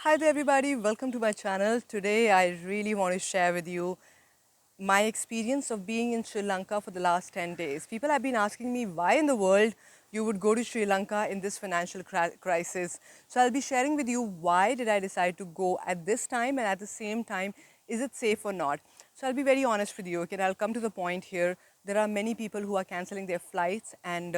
Hi there everybody, welcome to my channel. Today I really want to share with you my experience of being in Sri Lanka for the last 10 days. People have been asking me why in the world you would go to Sri Lanka in this financial crisis. So I'll be sharing with you why did I decide to go at this time, and at the same time, is it safe or not? So I'll be very honest with you, okay? I'll come to the point here. There are many people who are canceling their flights, and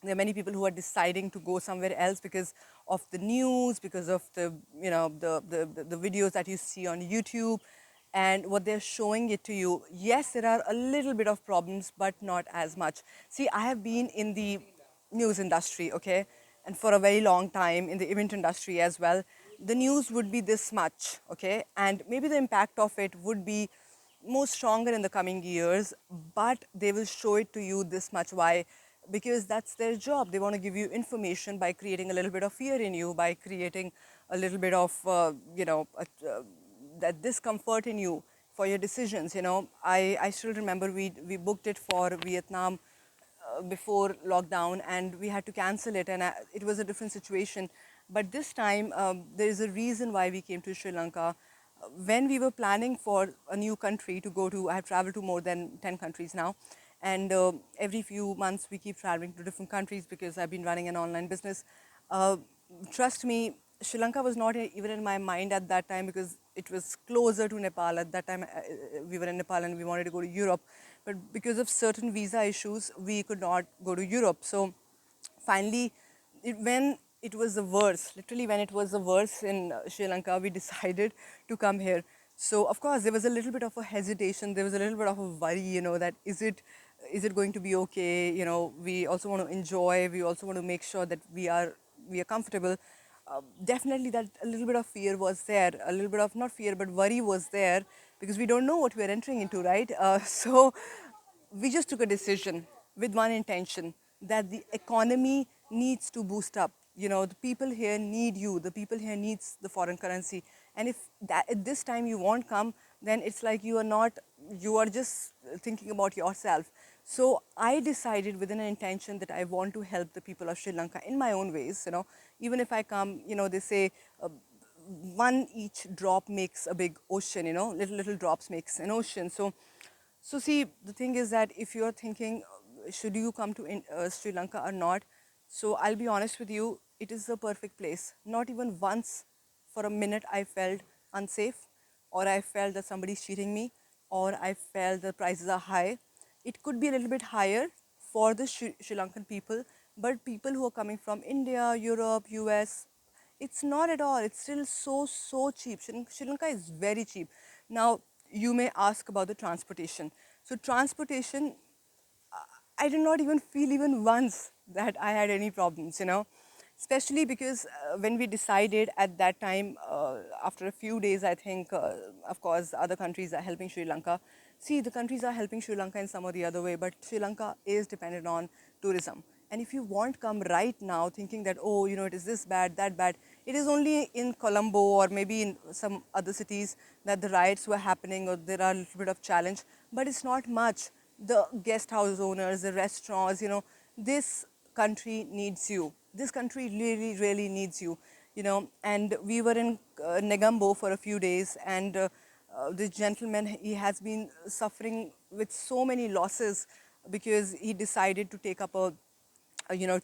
there are many people who are deciding to go somewhere else because of the news, because of the videos that you see on YouTube and what they're showing it to you. Yes, there are a little bit of problems, but not as much. See, I have been in the news industry, okay, and for a very long time in the event industry as well. The news would be this much, okay, and maybe the impact of it would be more stronger in the coming years, but they will show it to you this much. Why? Because that's their job. They want to give you information by creating a little bit of fear in you, by creating a little bit of that discomfort in you for your decisions. I still remember we booked it for Vietnam before lockdown, and we had to cancel it, and it was a different situation. But this time there is a reason why we came to Sri Lanka. When we were planning for a new country to go to, I have traveled to more than 10 countries now, and every few months we keep traveling to different countries because I've been running an online business. uh, Trust me, Sri Lanka was not even in my mind at that time because it was closer to Nepal. At that time, we were in Nepal and we wanted to go to Europe. But because of certain visa issues, we could not go to Europe. So finally, when it was the worst, literally when it was the worst in Sri Lanka, we decided to come here. So of course, there was a little bit of a hesitation. There was a little bit of a worry, that is it going to be okay? We also want to enjoy. We also want to make sure that we are comfortable. Definitely, that a little bit of fear was there. A little bit of not fear, but worry was there because we don't know what we are entering into, right? So we just took a decision with one intention, that the economy needs to boost up. The people here need you. The people here needs the foreign currency. And if that at this time you won't come, then it's like you are just thinking about yourself. So I decided with an intention that I want to help the people of Sri Lanka in my own ways. Even if I come, they say one each drop makes a big ocean. Little drops makes an ocean. So see, the thing is that if you're thinking, should you come to Sri Lanka or not? So I'll be honest with you, it is the perfect place. Not even once for a minute I felt unsafe, or I felt that somebody's cheating me, or I felt the prices are high. It could be a little bit higher for the Sri Lankan people, but people who are coming from India, Europe, US, it's not at all. It's still so cheap. Sri Lanka is very cheap. Now, you may ask about the transportation. So transportation, I did not even feel even once that I had any problems, especially because when we decided at that time, after a few days, I think, of course, other countries are helping Sri Lanka. See, the countries are helping Sri Lanka in some or the other way, but Sri Lanka is dependent on tourism. And if you won't come right now thinking that, oh, it is this bad, that bad, it is only in Colombo or maybe in some other cities that the riots were happening or there are a little bit of challenge, but it's not much. The guest house owners, the restaurants, this country needs you. This country really, really needs you, And we were in Negombo for a few days, and this gentleman, he has been suffering with so many losses because he decided to take up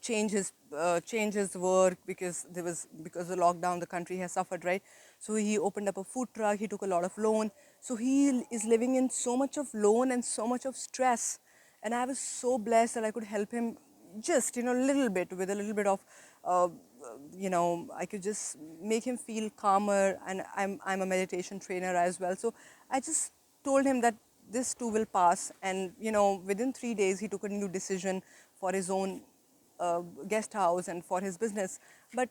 change his work because because of the lockdown the country has suffered, right? So he opened up a food truck. He took a lot of loan, so he is living in so much of loan and so much of stress. And I was so blessed that I could help him just a little bit, with a little bit of uh, I could just make him feel calmer. And I'm a meditation trainer as well, so I just told him that this too will pass. And within 3 days he took a new decision for his own guest house and for his business. But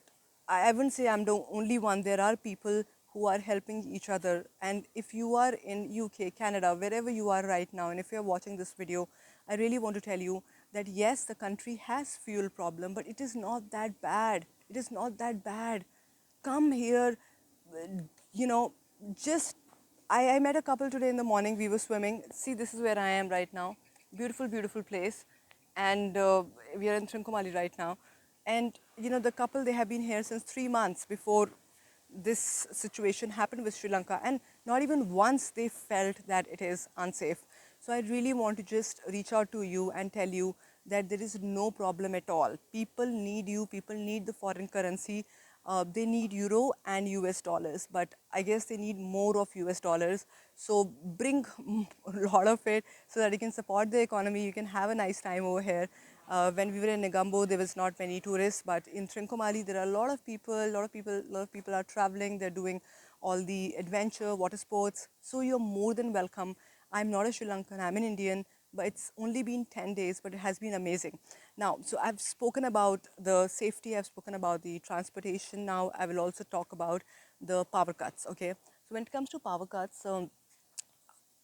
I wouldn't say I'm the only one. There are people who are helping each other. And if you are in UK, Canada, wherever you are right now, and if you're watching this video, I really want to tell you that yes, the country has fuel problem, but it is not that bad. It is not that bad. Come here, you know, just I met a couple today in the morning. We were swimming. See, this is where I am right now. Beautiful, beautiful place. And we are in Trincomalee right now. And, the couple, they have been here since 3 months before this situation happened with Sri Lanka, and not even once they felt that it is unsafe. So I really want to just reach out to you and tell you that there is no problem at all. People need you, people need the foreign currency. They need euro and US dollars, but I guess they need more of US dollars. So bring a lot of it so that you can support the economy. You can have a nice time over here. When we were in Negombo, there was not many tourists, but in Trincomalee, there are a lot of people. A lot of people are traveling. They're doing all the adventure, water sports. So you're more than welcome. I'm not a Sri Lankan. I'm an Indian, but it's only been 10 days, but it has been amazing. Now, so I've spoken about the safety. I've spoken about the transportation. Now I will also talk about the power cuts. Okay. So when it comes to power cuts,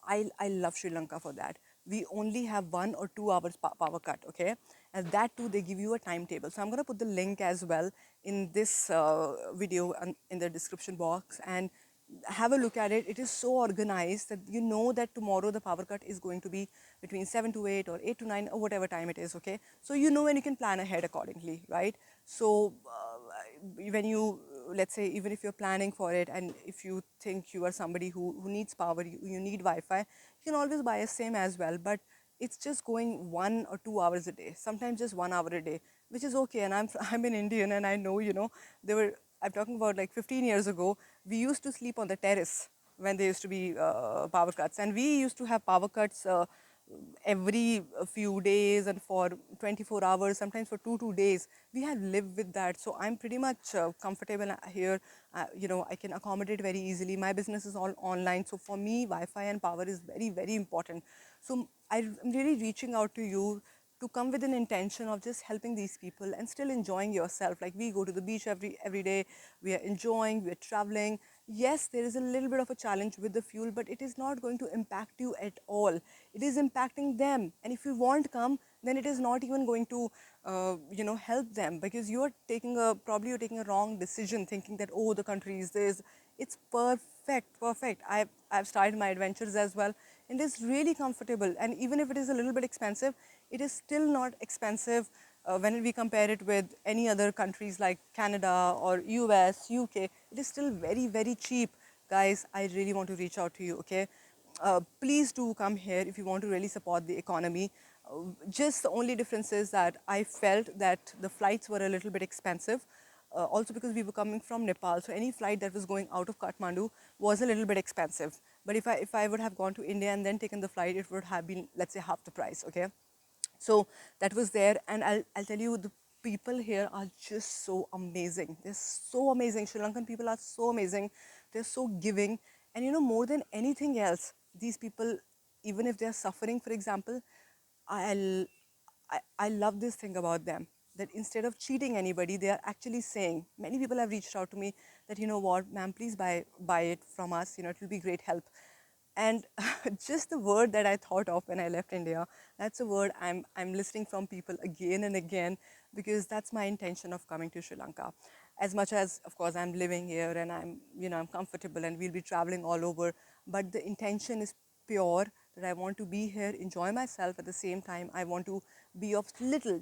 I love Sri Lanka for that. We only have 1 or 2 hours power cut, okay? And that too, they give you a timetable. So I'm going to put the link as well in this video in the description box, and have a look at it. It is so organized that you know that tomorrow the power cut is going to be between 7 to 8 or 8 to 9 or whatever time it is, okay? So you know, and you can plan ahead accordingly, right? So when you, let's say, even if you're planning for it, and if you think you are somebody who needs power, you need Wi-Fi, you can always buy a SIM as well, but it's just going 1 or 2 hours a day, sometimes just 1 hour a day, which is okay. And I'm an Indian, and I know, there were, I'm talking about like 15 years ago, we used to sleep on the terrace when there used to be power cuts, and we used to have power cuts every few days and for 24 hours, sometimes for 2 days. We have lived with that, so I'm pretty much comfortable here. I can accommodate very easily. My business is all online, so for me, Wi-Fi and power is very, very important. So I'm really reaching out to you to come with an intention of just helping these people and still enjoying yourself. Like, we go to the beach every day, we are enjoying, we are traveling. Yes, there is a little bit of a challenge with the fuel, but it is not going to impact you at all. It is impacting them, and if you won't come, then it is not even going to help them, because you're taking a wrong decision thinking that, oh, the country is this. It's perfect. I've started my adventures as well, and it's really comfortable. And even if it is a little bit expensive, it is still not expensive when we compare it with any other countries like Canada or US, UK. It is still very, very cheap. Guys, I really want to reach out to you, okay? Please do come here if you want to really support the economy. Just the only difference is that I felt that the flights were a little bit expensive. Also because we were coming from Nepal, so any flight that was going out of Kathmandu was a little bit expensive. But if I would have gone to India and then taken the flight, it would have been, let's say, half the price. Okay, so that was there, and I'll tell you, the people here are just so amazing. They're so amazing. Sri Lankan people are so amazing. They're so giving, and more than anything else, these people, even if they're suffering, for example, I'll I love this thing about them, that instead of cheating anybody, they are actually saying, many people have reached out to me that, you know what, ma'am, please buy it from us. It will be great help. And just the word that I thought of when I left India, that's a word I'm listening from people again and again, because that's my intention of coming to Sri Lanka. As much as, of course, I'm living here and I'm comfortable and we'll be traveling all over, but the intention is pure, that I want to be here, enjoy myself. At the same time, I want to be of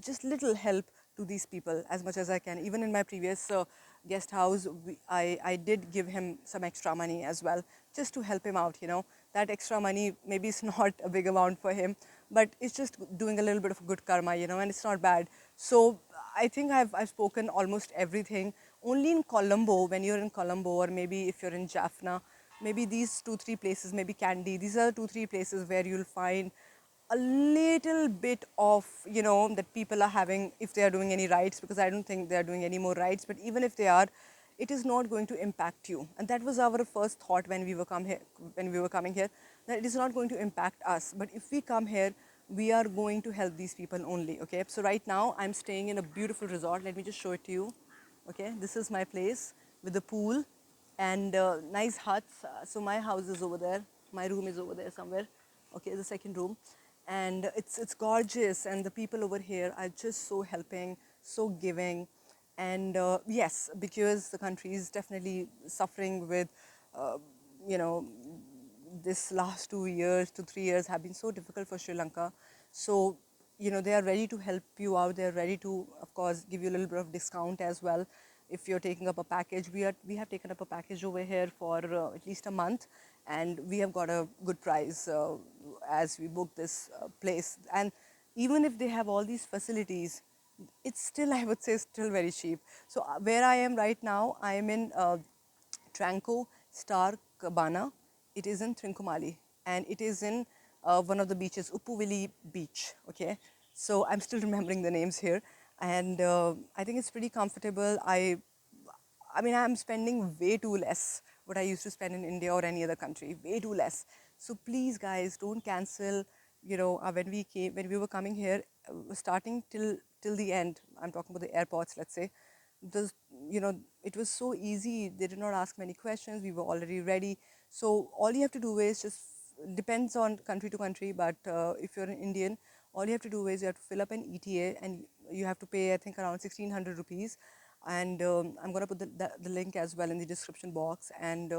just little help to these people as much as I can. Even in my previous guest house, I did give him some extra money as well, just to help him out. That extra money, maybe it's not a big amount for him, but it's just doing a little bit of good karma, and it's not bad. So I think I've spoken almost everything. Only in Colombo, when you're in Colombo, or maybe if you're in Jaffna, maybe these 2-3 places, maybe Kandy, these are 2-3 places where you'll find a little bit of, that people are having, if they are doing any rides, because I don't think they are doing any more rides, but even if they are, it is not going to impact you. And that was our first thought when we were coming here, that it is not going to impact us. But if we come here, we are going to help these people only. Okay, so right now I'm staying in a beautiful resort. Let me just show it to you. Okay, this is my place with the pool and nice huts. So my house is over there, my room is over there somewhere. Okay, the second room, and it's gorgeous, and the people over here are just so helping, so giving. And yes, because the country is definitely suffering with uh, you know this last 2 years to 3 years have been so difficult for Sri Lanka. So they are ready to help you out. They are ready to, of course, give you a little bit of discount as well. if you're taking up a package, we have taken up a package over here for at least a month, and we have got a good price as we booked this place. And even if they have all these facilities, it's still, I would say, still very cheap. So where I am right now, I am in Tranco Star Cabana. It is in Trincomalee, and it is in one of the beaches, Uppuvili Beach. Okay, so I'm still remembering the names here, and I think it's pretty comfortable. I mean, I'm spending way too less what I used to spend in India or any other country, way too less. So please, guys, don't cancel. When we were coming here, starting till the end. I'm talking about the airports, let's say. The, it was so easy. They did not ask many questions. We were already ready. So all you have to do is just, depends on country to country, but if you're an Indian, all you have to do is you have to fill up an ETA, and you have to pay, I think, around 1600 rupees. And I'm going to put the link as well in the description box. And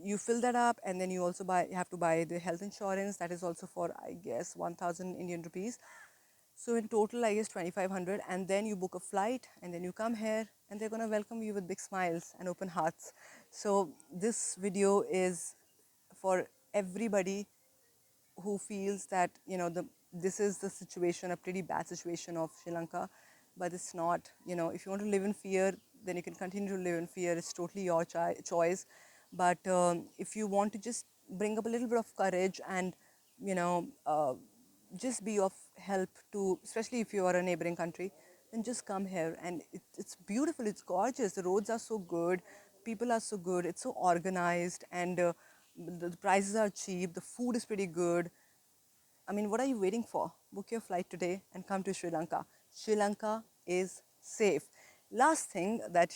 you fill that up, and then you also you have to buy the health insurance. That is also for, I guess, 1000 Indian rupees. So in total, I guess 2500, and then you book a flight, and then you come here, and they're gonna welcome you with big smiles and open hearts. So this video is for everybody who feels that, this is the situation, a pretty bad situation of Sri Lanka, but it's not. If you want to live in fear, then you can continue to live in fear. It's totally your choice. But if you want to just bring up a little bit of courage and, you know, uh, just be of help to, especially if you are a neighboring country, then just come here. And it's beautiful, it's gorgeous. The roads are so good, people are so good, it's so organized, and the prices are cheap, the food is pretty good. I mean, what are you waiting for? Book your flight today and come to Sri Lanka. Sri Lanka is safe. Last thing that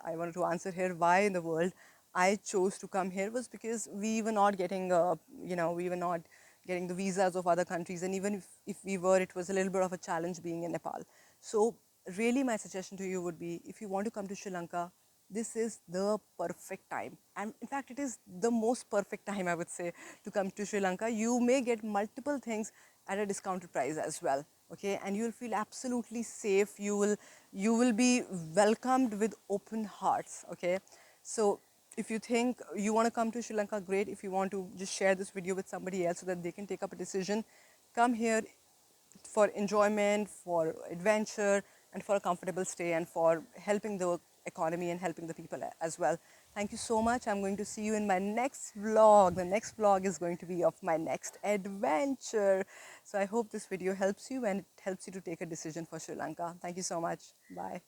I wanted to answer here, why in the world I chose to come here, was because we were not getting, we were not getting the visas of other countries. And even if we were, it was a little bit of a challenge being in Nepal. So really, my suggestion to you would be, if you want to come to Sri Lanka, this is the perfect time. And in fact, it is the most perfect time, I would say, to come to Sri Lanka. You may get multiple things at a discounted price as well. Okay, and you will feel absolutely safe. You will be welcomed with open hearts. Okay, so if you think you want to come to Sri Lanka, great. If you want to just share this video with somebody else so that they can take up a decision, come here for enjoyment, for adventure, and for a comfortable stay, and for helping the economy and helping the people as well. Thank you so much. I'm going to see you in my next vlog. The next vlog is going to be of my next adventure. So I hope this video helps you, and it helps you to take a decision for Sri Lanka. Thank you so much. Bye.